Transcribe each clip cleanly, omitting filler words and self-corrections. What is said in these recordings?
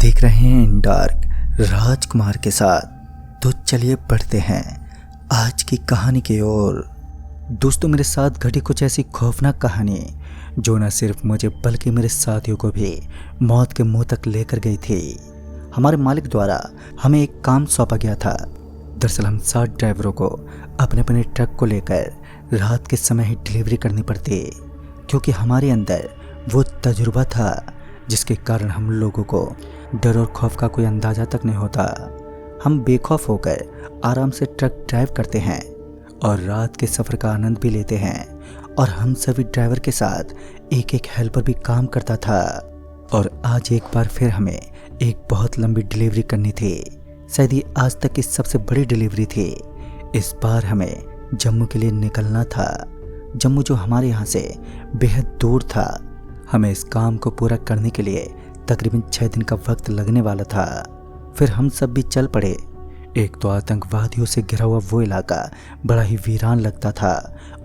देख रहे हैं इन डार्क राजकुमार के साथ। तो चलिए बढ़ते हैं आज की कहानी की ओर। दोस्तों, मेरे साथ घटी कुछ ऐसी खौफनाक कहानी जो न सिर्फ मुझे बल्कि मेरे साथियों को भी मौत के मुंह तक लेकर गई थी। हमारे मालिक द्वारा हमें एक काम सौंपा गया था। दरअसल हम 7 ड्राइवरों को अपने अपने ट्रक को लेकर रात के समय ही डिलीवरी करनी पड़ती, क्योंकि हमारे अंदर वो तजुर्बा था जिसके कारण हम लोगों को डर और खौफ का कोई अंदाज़ा तक नहीं होता। हम बेखौफ होकर आराम से ट्रक ड्राइव करते हैं और रात के सफ़र का आनंद भी लेते हैं। और हम सभी ड्राइवर के साथ एक एक हेल्पर भी काम करता था। और आज एक बार फिर हमें एक बहुत लंबी डिलीवरी करनी थी। शायद ये आज तक की सबसे बड़ी डिलीवरी थी। इस बार हमें जम्मू के लिए निकलना था। जम्मू जो हमारे यहाँ से बेहद दूर था। हमें इस काम को पूरा करने के लिए तकरीबन 6 दिन का वक्त लगने वाला था। फिर हम सब भी चल पड़े। एक तो आतंकवादियों से घिरा हुआ वो इलाका बड़ा ही वीरान लगता था।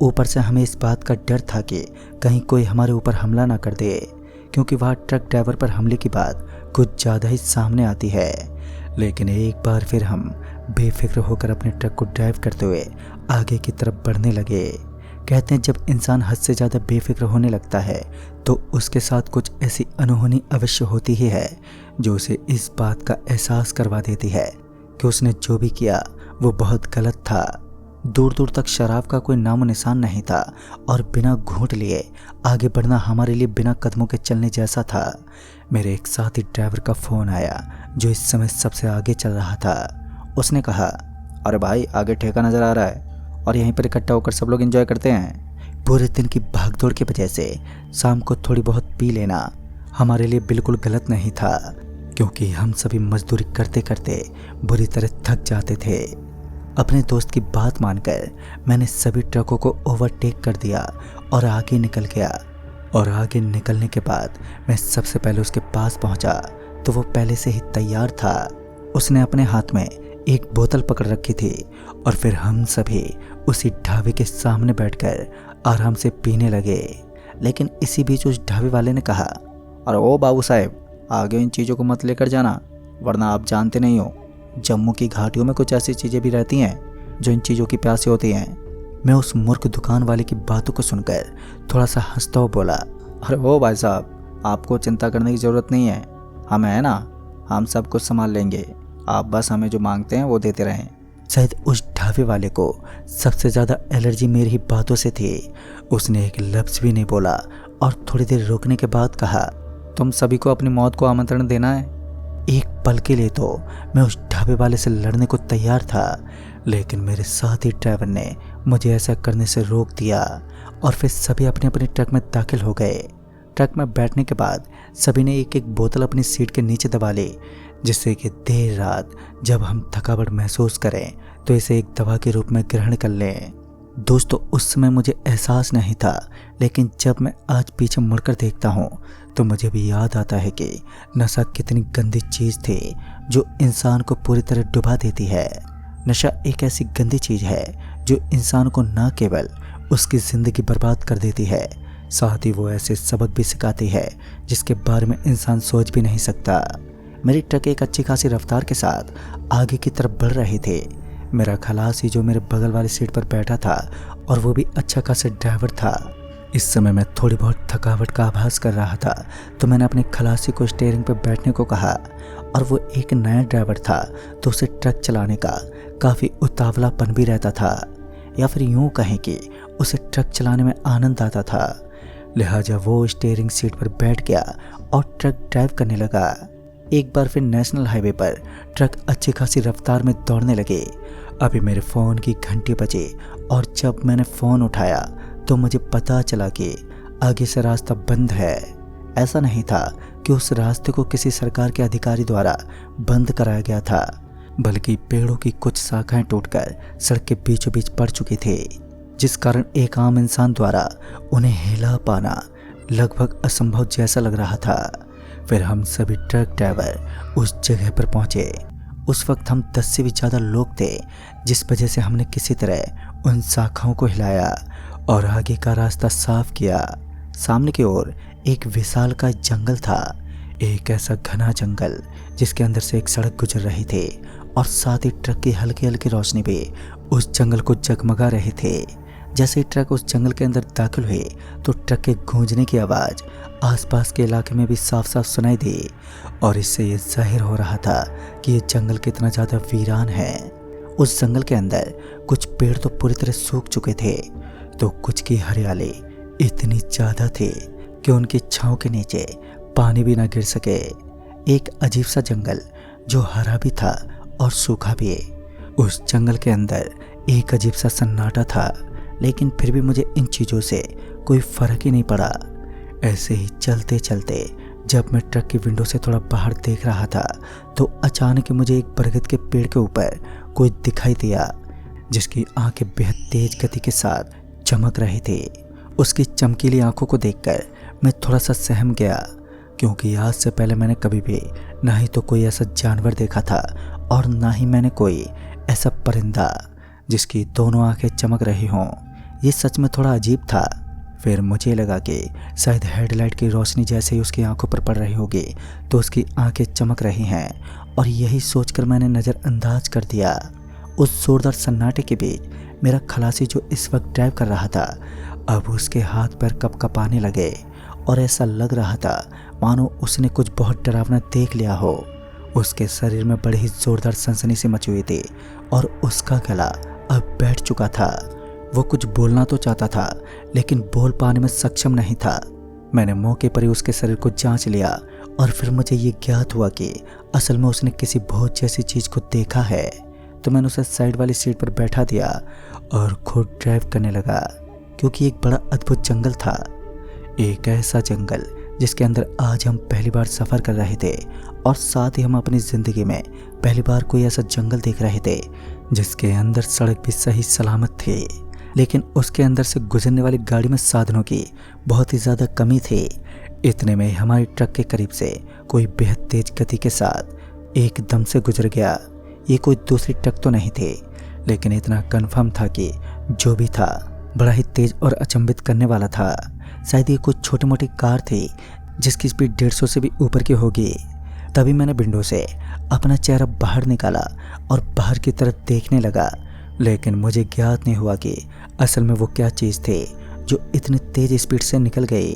ऊपर से हमें इस बात का डर था कि कहीं कोई हमारे ऊपर हमला ना कर दे, क्योंकि वहाँ ट्रक ड्राइवर पर हमले की बात कुछ ज़्यादा ही सामने आती है। लेकिन एक बार फिर हम बेफिक्र होकर अपने ट्रक को ड्राइव करते हुए आगे की तरफ बढ़ने लगे। कहते हैं जब इंसान हद से ज़्यादा बेफिक्र होने लगता है तो उसके साथ कुछ ऐसी अनहोनी अवश्य होती ही है जो उसे इस बात का एहसास करवा देती है कि उसने जो भी किया वो बहुत गलत था। दूर दूर तक शराब का कोई नामो निशान नहीं था और बिना घूंट लिए आगे बढ़ना हमारे लिए बिना कदमों के चलने जैसा था। मेरे एक साथी ड्राइवर का फ़ोन आया जो इस समय सबसे आगे चल रहा था। उसने कहा, अरे भाई, आगे ठेका नज़र आ रहा है और यहीं पर इकट्ठा होकर सब लोग एंजॉय करते हैं। पूरे दिन की भागदौड़ की वजह से शाम को थोड़ी बहुत पी लेना हमारे लिए बिल्कुल गलत नहीं था, क्योंकि हम सभी मजदूरी करते करते बुरी तरह थक जाते थे। अपने दोस्त की बात मानकर मैंने सभी ट्रकों को ओवरटेक कर दिया और आगे निकल गया। और आगे निकलने के बाद मैं सबसे पहले उसके पास पहुंचा तो वो पहले से ही तैयार था। उसने अपने हाथ में एक बोतल पकड़ रखी थी और फिर हम सभी उसी ढाबे के सामने बैठकर आराम से पीने लगे। लेकिन इसी बीच उस ढाबे वाले ने कहा, अरे ओ बाबू साहब, आगे इन चीज़ों को मत लेकर जाना, वरना आप जानते नहीं हो जम्मू की घाटियों में कुछ ऐसी चीज़ें भी रहती हैं जो इन चीज़ों की प्यासी होती हैं। मैं उस मूर्ख दुकान वाले की बातों को सुनकर थोड़ा सा हंसता हुआ बोला, अरे ओ भाई साहब, आपको चिंता करने की ज़रूरत नहीं है, हम हैं ना, हम सब कुछ संभाल लेंगे, आप बस हमें जो मांगते हैं वो देते रहें। शायद उस ढाबे वाले को सबसे ज़्यादा एलर्जी मेरी ही बातों से थी। उसने एक लफ्ज़ भी नहीं बोला और थोड़ी देर रुकने के बाद कहा, तुम सभी को अपनी मौत को आमंत्रण देना है। एक पल के लिए तो मैं उस ढाबे वाले से लड़ने को तैयार था, लेकिन मेरे साथी ड्राइवर ने मुझे ऐसा करने से रोक दिया और फिर सभी अपने अपने ट्रक में दाखिल हो गए। ट्रक में बैठने के बाद सभी ने एक एक बोतल अपनी सीट के नीचे दबा ली, जिससे कि देर रात जब हम थकावट महसूस करें तो इसे एक दवा के रूप में ग्रहण कर लें। दोस्तों, उस समय मुझे एहसास नहीं था, लेकिन जब मैं आज पीछे मुड़कर देखता हूँ तो मुझे भी याद आता है कि नशा कितनी गंदी चीज़ थी जो इंसान को पूरी तरह डुबा देती है। नशा एक ऐसी गंदी चीज़ है जो इंसान को न केवल उसकी ज़िंदगी बर्बाद कर देती है, साथ ही वो ऐसे सबक भी सिखाती है जिसके बारे में इंसान सोच भी नहीं सकता। मेरी ट्रक एक अच्छी खासी रफ्तार के साथ आगे की तरफ बढ़ रही थी। मेरा खलासी जो मेरे बगल वाली सीट पर बैठा था और वो भी अच्छा खासा ड्राइवर था। इस समय मैं थोड़ी बहुत थकावट का आभास कर रहा था तो मैंने अपने खलासी को स्टीयरिंग पर बैठने को कहा। और वो एक नया ड्राइवर था तो उसे ट्रक चलाने का काफ़ी उतावलापन भी रहता था, या फिर यूँ कहें कि उसे ट्रक चलाने में आनंद आता था। लिहाजा वो स्टीयरिंग सीट पर बैठ गया और ट्रक ड्राइव करने लगा। एक बार फिर नेशनल हाईवे पर ट्रक अच्छी खासी रफ्तार में दौड़ने लगे। अभी मेरे फ़ोन की घंटी बजी और जब मैंने फ़ोन उठाया तो मुझे पता चला कि आगे से रास्ता बंद है। ऐसा नहीं था कि उस रास्ते को किसी सरकार के अधिकारी द्वारा बंद कराया गया था, बल्कि पेड़ों की कुछ शाखाएं टूटकर सड़क के बीचों बीच पड़ चुकी थी, जिस कारण एक आम इंसान द्वारा उन्हें हिला पाना लगभग असंभव जैसा लग रहा था। फिर हम सभी ट्रक ड्राइवर उस जगह पर पहुंचे। उस वक्त हम 10 से भी ज़्यादा लोग थे, जिस वजह से हमने किसी तरह उन शाखाओं को हिलाया और आगे का रास्ता साफ किया। सामने की ओर एक विशाल का जंगल था। एक ऐसा घना जंगल जिसके अंदर से एक सड़क गुजर रही थी और साथ ही ट्रक की हल्की हल्की रोशनी भी उस जंगल को जगमगा रही थी। जैसे ही ट्रक उस जंगल के अंदर दाखिल हुई तो ट्रक के गूंजने की आवाज़ आसपास के इलाके में भी साफ साफ सुनाई दी और इससे ये जाहिर हो रहा था कि ये जंगल कितना ज़्यादा वीरान है। उस जंगल के अंदर कुछ पेड़ तो पूरी तरह सूख चुके थे तो कुछ की हरियाली इतनी ज़्यादा थी कि उनकी छांव के नीचे पानी भी ना गिर सके। एक अजीब सा जंगल जो हरा भी था और सूखा भी। उस जंगल के अंदर एक अजीब सा सन्नाटा था, लेकिन फिर भी मुझे इन चीज़ों से कोई फ़र्क ही नहीं पड़ा। ऐसे ही चलते चलते जब मैं ट्रक की विंडो से थोड़ा बाहर देख रहा था तो अचानक ही मुझे एक बरगद के पेड़ के ऊपर कोई दिखाई दिया जिसकी आंखें बेहद तेज गति के साथ चमक रही थी। उसकी चमकीली आंखों को देखकर मैं थोड़ा सा सहम गया, क्योंकि आज से पहले मैंने कभी भी ना ही तो कोई ऐसा जानवर देखा था और ना ही मैंने कोई ऐसा परिंदा जिसकी दोनों आंखें चमक रही हों। ये सच में थोड़ा अजीब था। फिर मुझे लगा कि शायद हेडलाइट की रोशनी जैसे ही उसकी आंखों पर पड़ रही होगी तो उसकी आंखें चमक रही हैं, और यही सोचकर मैंने नज़रअंदाज कर दिया। उस जोरदार सन्नाटे के बीच मेरा खलासी जो इस वक्त ड्राइव कर रहा था, अब उसके हाथ पैर कँपकँपाने लगे और ऐसा लग रहा था मानो उसने कुछ बहुत डरावना देख लिया हो। उसके शरीर में बड़ी ही जोरदार सनसनी सी मची हुई थी और उसका गला अब बैठ चुका था। वो कुछ बोलना तो चाहता था लेकिन बोल पाने में सक्षम नहीं था। मैंने मौके पर ही उसके शरीर को जांच लिया और फिर मुझे ये ज्ञात हुआ कि असल में उसने किसी भूत जैसी चीज़ को देखा है। तो मैंने उसे साइड वाली सीट पर बैठा दिया और खुद ड्राइव करने लगा, क्योंकि एक बड़ा अद्भुत जंगल था। एक ऐसा जंगल जिसके अंदर आज हम पहली बार सफ़र कर रहे थे और साथ ही हम अपनी ज़िंदगी में पहली बार कोई ऐसा जंगल देख रहे थे जिसके अंदर सड़क भी सही सलामत थी, लेकिन उसके अंदर से गुजरने वाली गाड़ी में साधनों की बहुत ही ज़्यादा कमी थी। इतने में हमारी ट्रक के करीब से कोई बेहद तेज गति के साथ एकदम से गुजर गया। ये कोई दूसरी ट्रक तो नहीं थी, लेकिन इतना कन्फर्म था कि जो भी था बड़ा ही तेज और अचंभित करने वाला था। शायद ये कुछ छोटी मोटी कार थी जिसकी स्पीड 150 से भी ऊपर की होगी। तभी मैंने विंडो से अपना चेहरा बाहर निकाला और बाहर की तरफ देखने लगा, लेकिन मुझे ज्ञात नहीं हुआ कि असल में वो क्या चीज़ थी जो इतनी तेज स्पीड से निकल गई।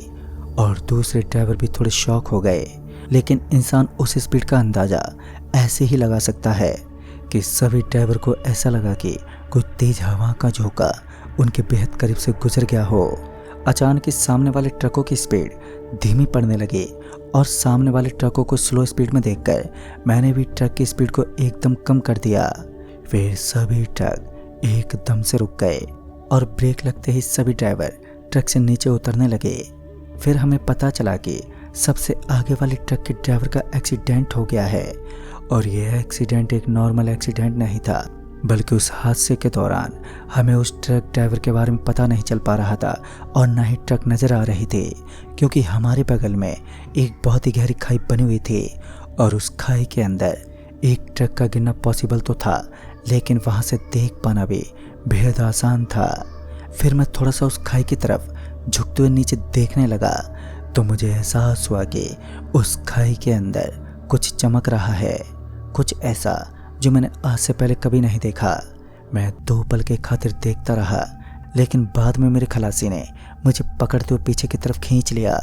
और दूसरे ड्राइवर भी थोड़े शॉक हो गए, लेकिन इंसान उस स्पीड का अंदाज़ा ऐसे ही लगा सकता है कि सभी ड्राइवर को ऐसा लगा कि कोई तेज हवा का झोंका उनके बेहद करीब से गुजर गया हो। अचानक ही सामने वाले ट्रकों की स्पीड धीमी पड़ने लगी और सामने वाले ट्रकों को स्लो स्पीड में देखकर मैंने भी ट्रक की स्पीड को एकदम कम कर दिया। फिर सभी ट्रक एकदम से रुक गए और ब्रेक लगते ही सभी ड्राइवर ट्रक से नीचे उतरने लगे। फिर हमें पता चला कि सबसे आगे वाले ट्रक के ड्राइवर का एक्सीडेंट हो गया है, और यह एक्सीडेंट एक नॉर्मल एक्सीडेंट नहीं था, बल्कि उस हादसे के दौरान हमें उस ट्रक ड्राइवर के बारे में पता नहीं चल पा रहा था और ना ही ट्रक नज़र आ रही थी, क्योंकि हमारे बगल में एक बहुत ही गहरी खाई बनी हुई थी और उस खाई के अंदर एक ट्रक का गिरना पॉसिबल तो था, लेकिन वहाँ से देख पाना भी बेहद आसान था। फिर मैं थोड़ा सा उस खाई की तरफ झुकते हुए नीचे देखने लगा तो मुझे एहसास हुआ कि उस खाई के अंदर कुछ चमक रहा है, कुछ ऐसा जो मैंने आज से पहले कभी नहीं देखा। मैं 2 पल के खातिर देखता रहा, लेकिन बाद में मेरे खलासी ने मुझे पकड़ते हुए पीछे की तरफ खींच लिया,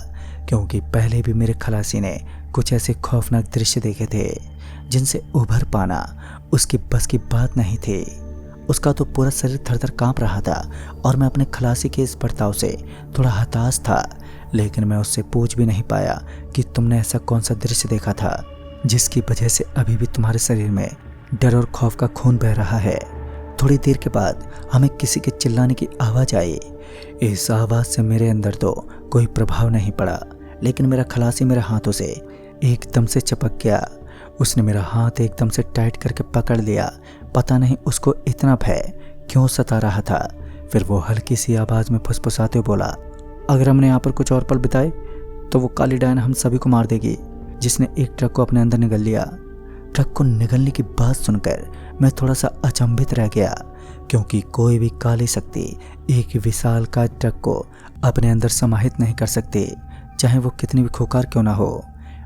क्योंकि पहले भी मेरे खलासी ने कुछ ऐसे खौफनाक दृश्य देखे थे जिनसे उभर पाना उसकी बस की बात नहीं थी। उसका तो पूरा शरीर थर-थर कांप रहा था और मैं अपने खलासी के इस बर्ताव से थोड़ा हताश था, लेकिन मैं उससे पूछ भी नहीं पाया कि तुमने ऐसा कौन सा दृश्य देखा था जिसकी वजह से अभी भी तुम्हारे शरीर में डर और खौफ का खून बह रहा है। थोड़ी देर के बाद हमें किसी के चिल्लाने की आवाज़ आई। इस आवाज़ से मेरे अंदर तो कोई प्रभाव नहीं पड़ा, लेकिन मेरा खलासी मेरे हाथों से एकदम से चिपक गया। उसने मेरा हाथ एकदम से टाइट करके पकड़ लिया। पता नहीं उसको इतना भय क्यों सता रहा था। फिर वो हल्की सी आवाज़ में फुसफुसाते हुए बोला, अगर हमने यहाँ पर कुछ और पल बिताए तो वो काली डायन हम सभी को मार देगी, जिसने एक ट्रक को अपने अंदर निगल लिया। ट्रक को निगलने की बात सुनकर मैं थोड़ा सा अचंभित रह गया, क्योंकि कोई भी काली शक्ति एक विशालकाय ट्रक को अपने अंदर समाहित नहीं कर सकती, चाहे वो कितनी भी खूंखार क्यों ना हो।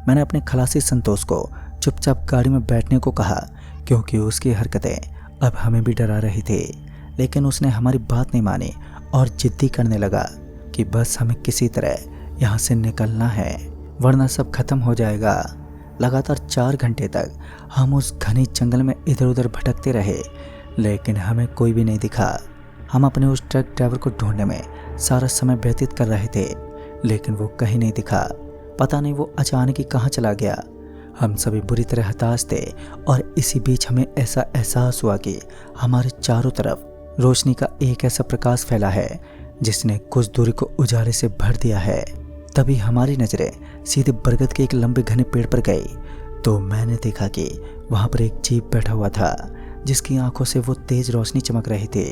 मैंने अपने खलासी संतोष को चुपचाप गाड़ी में बैठने को कहा, क्योंकि उसकी हरकतें अब हमें भी डरा रही थी। लेकिन उसने हमारी बात नहीं मानी और जिद्दी करने लगा कि बस हमें किसी तरह यहाँ से निकलना है, वरना सब खत्म हो जाएगा। लगातार 4 घंटे तक हम उस घने जंगल में इधर उधर भटकते रहे, लेकिन हमें कोई भी नहीं दिखा। हम अपने उस ट्रक ड्राइवर को ढूंढने में सारा समय व्यतीत कर रहे थे, लेकिन वो कहीं नहीं दिखा। पता नहीं वो अचानक ही कहाँ चला गया। हम सभी बुरी तरह हताश थे और इसी बीच हमें ऐसा एहसास हुआ कि हमारे चारों तरफ रोशनी का एक ऐसा प्रकाश फैला है जिसने कुछ दूरी को उजाले से भर दिया है। तभी हमारी नजरें सीधे बरगद के एक लंबे घने पेड़ पर गई तो मैंने देखा कि वहां पर एक जीव बैठा हुआ था जिसकी आंखों से वो तेज रोशनी चमक रही थी।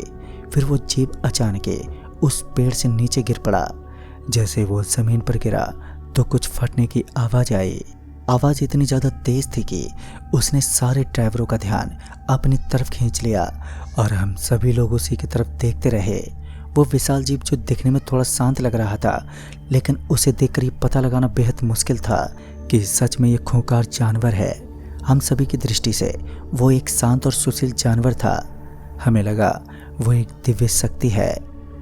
फिर वो जीव अचानक उस पेड़ से नीचे गिर पड़ा। जैसे वो जमीन पर गिरा तो कुछ फटने की आवाज आई। आवाज इतनी ज्यादा तेज थी कि उसने सारे ड्राइवरों का ध्यान अपनी तरफ खींच लिया और हम सभी लोग उसी की तरफ देखते रहे। वो विशाल जीव जो दिखने में थोड़ा शांत लग रहा था, लेकिन उसे देखकर ये पता लगाना बेहद मुश्किल था कि सच में ये खूंखार जानवर है। हम सभी की दृष्टि से वो एक शांत और सुशील जानवर था। हमें लगा वो एक दिव्य शक्ति है,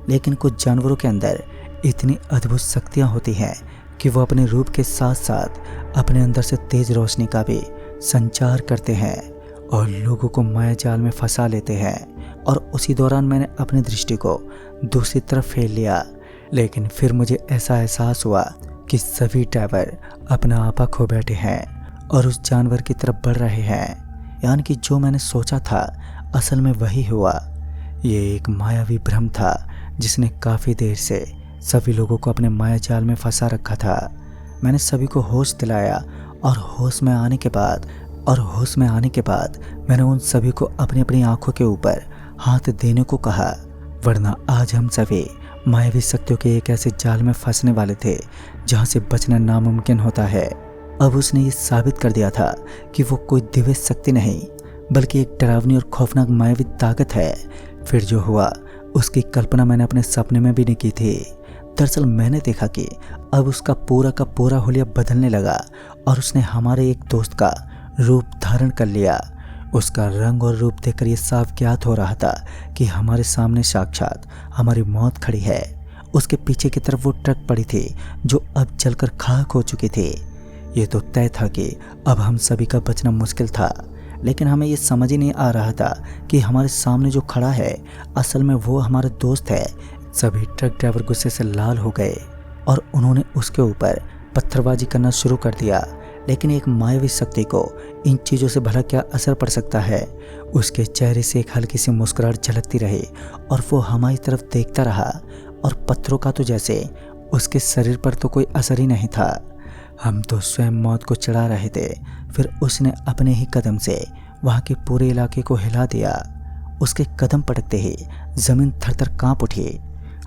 लेकिन कुछ जानवरों के अंदर इतनी अद्भुत शक्तियां होती हैं कि वो अपने रूप के साथ साथ अपने अंदर से तेज रोशनी का भी संचार करते हैं और लोगों को माया जाल में फंसा लेते हैं। और उसी दौरान मैंने अपनी दृष्टि को दूसरी तरफ फेर लिया, लेकिन फिर मुझे ऐसा एहसास हुआ कि सभी ड्राइवर अपना आपा खो बैठे हैं और उस जानवर की तरफ बढ़ रहे हैं। यानी कि जो मैंने सोचा था असल में वही हुआ। ये एक मायावी भ्रम था जिसने काफ़ी देर से सभी लोगों को अपने माया जाल में फंसा रखा था। मैंने सभी को होश दिलाया और होश में आने के बाद मैंने उन सभी को अपनी अपनी आंखों के ऊपर हाथ देने को कहा, वरना आज हम सभी मायावी शक्तियों के एक ऐसे जाल में फंसने वाले थे जहां से बचना नामुमकिन होता है। अब उसने ये साबित कर दिया था कि वो कोई दिव्य शक्ति नहीं बल्कि एक डरावनी और खौफनाक मायावी ताकत है। फिर जो हुआ उसकी कल्पना मैंने अपने सपने में भी नहीं की थी। दरअसल मैंने देखा कि अब उसका पूरा का पूरा हुलिया बदलने लगा और उसने हमारे एक दोस्त का रूप धारण कर लिया। उसका रंग और रूप देखकर ये साफ ज्ञात हो रहा था कि हमारे सामने साक्षात हमारी मौत खड़ी है। उसके पीछे की तरफ वो ट्रक पड़ी थी जो अब जलकर खाक हो चुकी थी। ये तो तय था कि अब हम सभी का बचना मुश्किल था, लेकिन हमें ये समझ ही नहीं आ रहा था कि हमारे सामने जो खड़ा है असल में वो हमारा दोस्त है। सभी ट्रक ड्राइवर गुस्से से लाल हो गए और उन्होंने उसके ऊपर पत्थरबाजी करना शुरू कर दिया। लेकिन एक मायावी शक्ति को इन चीज़ों से भला क्या असर पड़ सकता है। उसके चेहरे से एक हल्की सी मुस्कुराहट झलकती रही और वो हमारी तरफ देखता रहा और पत्थरों का तो जैसे उसके शरीर पर तो कोई असर ही नहीं था। हम तो स्वयं मौत को चढ़ा रहे थे। फिर उसने अपने ही कदम से वहाँ के पूरे इलाके को हिला दिया। उसके कदम पटकते ही जमीन थरथर कांप उठी।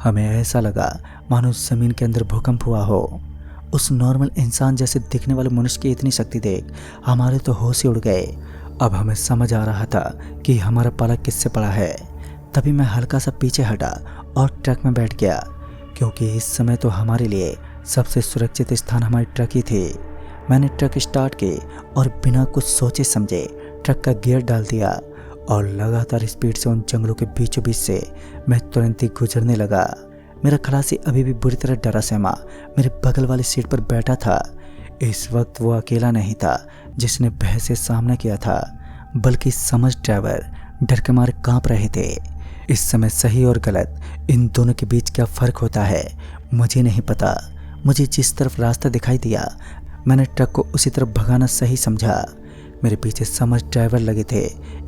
हमें ऐसा लगा मानो जमीन के अंदर भूकंप हुआ हो। उस नॉर्मल इंसान जैसे दिखने वाले मनुष्य की इतनी शक्ति देख हमारे तो होश ही उड़ गए। अब हमें समझ आ रहा था कि हमारा पाला किससे पड़ा है। तभी मैं हल्का सा पीछे हटा और ट्रक में बैठ गया, क्योंकि इस समय तो हमारे लिए सबसे सुरक्षित स्थान हमारी ट्रक ही थी। मैंने ट्रक स्टार्ट की और बिना कुछ सोचे समझे ट्रक का गियर डाल दिया और लगातार स्पीड से उन जंगलों के बीचों बीच से मैं तुरंत ही गुजरने लगा। मेरा खलासी अभी भी बुरी तरह डरा सहमा मेरे बगल वाली सीट पर बैठा था। इस वक्त वो अकेला नहीं था जिसने भय से सामना किया था, बल्कि समझ ड्राइवर डर के मारे कांप रहे थे। इस समय सही और गलत इन दोनों के बीच क्या फ़र्क होता है मुझे नहीं पता। मुझे जिस तरफ रास्ता दिखाई दिया मैंने ट्रक को उसी तरफ भगाना सही समझा। मेरे पीछे समझ ड्राइवर लगे थे,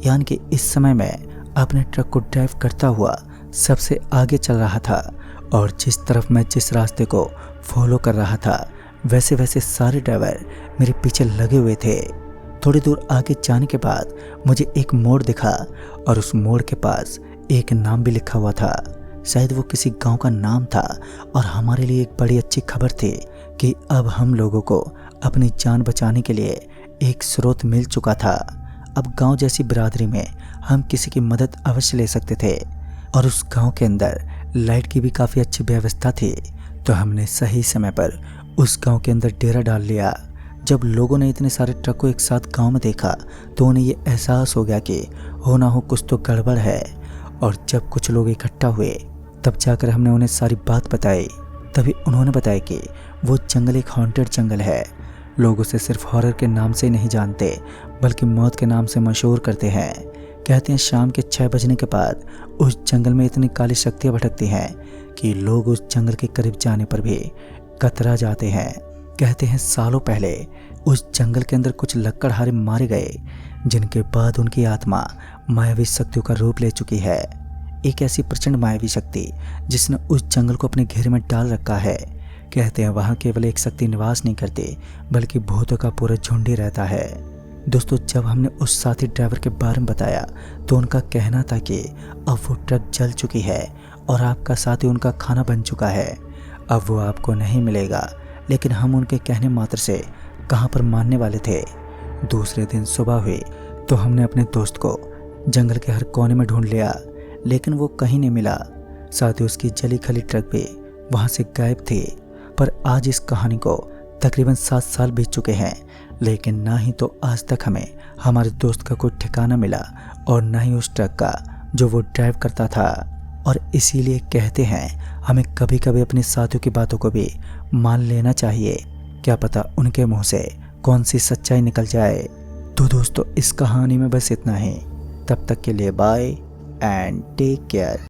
यानी कि इस समय मैं अपने ट्रक को ड्राइव करता हुआ सबसे आगे चल रहा था और जिस तरफ मैं जिस रास्ते को फॉलो कर रहा था वैसे वैसे सारे ड्राइवर मेरे पीछे लगे हुए थे। थोड़ी दूर आगे जाने के बाद मुझे एक मोड़ दिखा और उस मोड़ के पास एक नाम भी लिखा हुआ था। शायद वो किसी गांव का नाम था और हमारे लिए एक बड़ी अच्छी खबर थी कि अब हम लोगों को अपनी जान बचाने के लिए एक स्रोत मिल चुका था। अब गांव जैसी बिरादरी में हम किसी की मदद अवश्य ले सकते थे और उस गांव के अंदर लाइट की भी काफ़ी अच्छी व्यवस्था थी। तो हमने सही समय पर उस गांव के अंदर डेरा डाल लिया। जब लोगों ने इतने सारे ट्रक को एक साथ गांव में देखा तो उन्हें ये एहसास हो गया कि हो ना हो कुछ तो गड़बड़ है। और जब कुछ लोग इकट्ठा हुए तब जाकर हमने उन्हें सारी बात बताई। तभी उन्होंने बताया कि वो जंगल एक हॉन्टेड जंगल है। लोग उसे सिर्फ हॉरर के नाम से नहीं जानते बल्कि मौत के नाम से मशहूर करते हैं। कहते हैं शाम के 6 बजने के बाद उस जंगल में इतनी काली शक्तियाँ भटकती हैं कि लोग उस जंगल के करीब जाने पर भी कतरा जाते हैं। कहते हैं सालों पहले उस जंगल के अंदर कुछ लकड़हारे मारे गए जिनके बाद उनकी आत्मा मायावी शक्तियों का रूप ले चुकी है। एक ऐसी प्रचंड मायावी शक्ति जिसने उस जंगल को अपने घेरे में डाल रखा है। कहते हैं वहाँ केवल एक शक्ति निवास नहीं करती बल्कि भूतों का पूरा झुंड ही रहता है। दोस्तों जब हमने उस साथी ड्राइवर के बारे में बताया तो उनका कहना था कि अब वो ट्रक जल चुकी है और आपका साथी उनका खाना बन चुका है। अब वो आपको नहीं मिलेगा। लेकिन हम उनके कहने मात्र से कहाँ पर मानने वाले थे। दूसरे दिन सुबह हुई तो हमने अपने दोस्त को जंगल के हर कोने में ढूंढ लिया लेकिन वो कहीं नहीं मिला। साथ ही उसकी जली खली ट्रक भी वहाँ से गायब थी। पर आज इस कहानी को तकरीबन 7 साल बीत चुके हैं लेकिन ना ही तो आज तक हमें हमारे दोस्त का कोई ठिकाना मिला और ना ही उस ट्रक का जो वो ड्राइव करता था। और इसीलिए कहते हैं हमें कभी कभी अपने साथियों की बातों को भी मान लेना चाहिए। क्या पता उनके मुंह से कौन सी सच्चाई निकल जाए। तो दोस्तों इस कहानी में बस इतना ही। तब तक के लिए बाय एंड टेक केयर।